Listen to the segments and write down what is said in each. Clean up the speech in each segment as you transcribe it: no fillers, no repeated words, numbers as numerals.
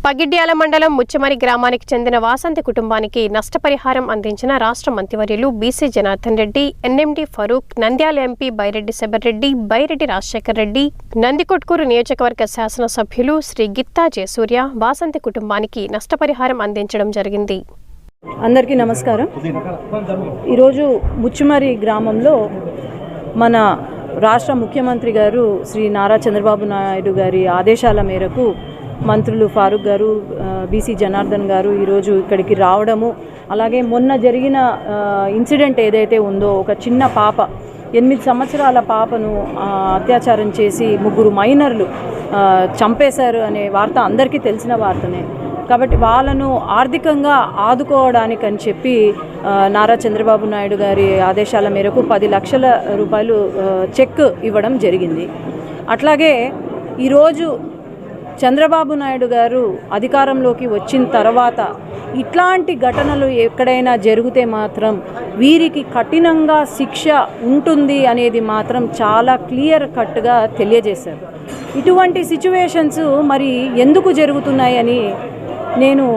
పగిడ్యాల మండలం ముచ్చమరి గ్రామానికి చెందిన వాసంతి కుటుంబానికి నష్టపరిహారం అందించిన రాష్ట్ర మంత్రివర్యులు BC Janardhan Reddy, NMD Farooq, Nandyal MP Byreddy Shabarreddy, Byreddy Rajasekhar Reddy, Nandikotkur నియోజకవర్గ శాసనసభ్యులు శ్రీ గిత్తా జయసూర్య వాసంతి కుటుంబానికి నష్టపరిహారం అందించడం జరిగింది. అందరికీ నమస్కారం. ఈరోజు ముచ్చమరి గ్రామంలో మన రాష్ట్ర ముఖ్యమంత్రి గారు శ్రీ నారా చంద్రబాబు నాయుడు గారి ఆదేశాల మేరకు మంత్రులు ఫారూక్ గారు, బీసీ జనార్దన్ గారు ఈరోజు ఇక్కడికి రావడము, అలాగే మొన్న జరిగిన ఇన్సిడెంట్ ఏదైతే ఉందో ఒక చిన్న పాప 8 సంవత్సరాల పాపను అత్యాచారం చేసి 3 మైనర్లు చంపేశారు అనే వార్త అందరికీ తెలిసిన వార్తనే. కాబట్టి వాళ్ళను ఆర్థికంగా ఆదుకోవడానికని చెప్పి నారా చంద్రబాబు నాయుడు గారి ఆదేశాల మేరకు 10 లక్షల రూపాయలు చెక్ ఇవ్వడం జరిగింది. అట్లాగే ఈరోజు చంద్రబాబు నాయుడు గారు అధికారంలోకి వచ్చిన తర్వాత ఇట్లాంటి ఘటనలు ఎక్కడైనా జరిగితే మాత్రం వీరికి కఠినంగా శిక్ష ఉంటుంది అనేది మాత్రం చాలా క్లియర్ కట్గా తెలియజేశారు. ఇటువంటి సిచ్యువేషన్స్ మరి ఎందుకు జరుగుతున్నాయని నేను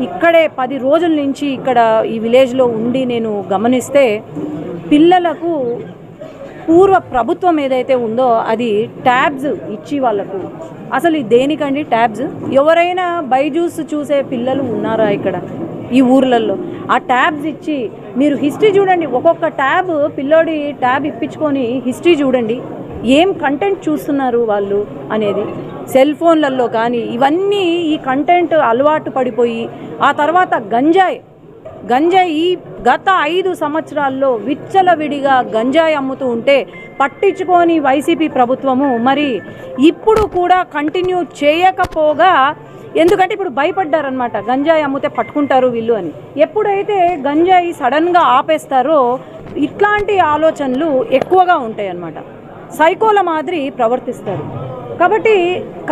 ఇక్కడే 10 రోజుల నుంచి ఇక్కడ ఈ విలేజ్లో ఉండి నేను గమనిస్తే, పిల్లలకు పూర్వ ప్రభుత్వం ఏదైతే ఉందో అది ట్యాబ్స్ ఇచ్చి వాళ్ళకు, అసలు దేనికండి ట్యాబ్స్? ఎవరైనా బైజూస్ చూసే పిల్లలు ఉన్నారా ఇక్కడ ఈ ఊర్లలో? ఆ ట్యాబ్స్ ఇచ్చి మీరు హిస్టరీ చూడండి, ఒక్కొక్క ట్యాబ్ పిల్లోడి ట్యాబ్ ఇప్పించుకొని హిస్టరీ చూడండి, ఏం కంటెంట్ చూస్తున్నారు వాళ్ళు అనేది. సెల్ ఫోన్లలో కానీ ఇవన్నీ ఈ కంటెంట్ అలవాటు పడిపోయి, ఆ తర్వాత గంజాయి గత 5 సంవత్సరాల్లో విచ్చలవిడిగా గంజాయి అమ్ముతూ ఉంటే పట్టించుకొని వైసీపీ ప్రభుత్వము మరి ఇప్పుడు కూడా కంటిన్యూ చేయకపోగా, ఎందుకంటే ఇప్పుడు భయపడ్డారనమాట, గంజాయి అమ్మితే పట్టుకుంటారు వీళ్ళు అని. ఎప్పుడైతే గంజాయి సడన్గా ఆపేస్తారో ఇట్లాంటి ఆలోచనలు ఎక్కువగా ఉంటాయి అన్నమాట. సైకోల మాదిరి ప్రవర్తిస్తారు. కాబట్టి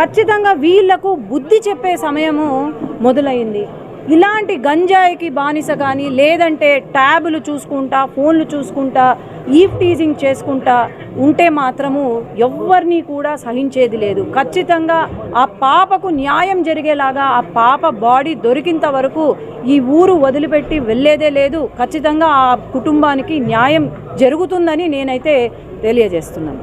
ఖచ్చితంగా వీళ్లకు బుద్ధి చెప్పే సమయము మొదలైంది. ఇలాంటి గంజాయికి బానిస కానీ, లేదంటే ట్యాబులు చూసుకుంటా, ఫోన్లు చూసుకుంటా, ఈవ్ టీజింగ్ చేసుకుంటా ఉంటే మాత్రము ఎవరిని కూడా సహించేది లేదు. ఖచ్చితంగా ఆ పాపకు న్యాయం జరిగేలాగా, ఆ పాప బాడీ దొరికినంత వరకు ఈ ఊరు వదిలిపెట్టి వెళ్ళేదే లేదు. ఖచ్చితంగా ఆ కుటుంబానికి న్యాయం జరుగుతుందని నేనైతే తెలియజేస్తున్నాను.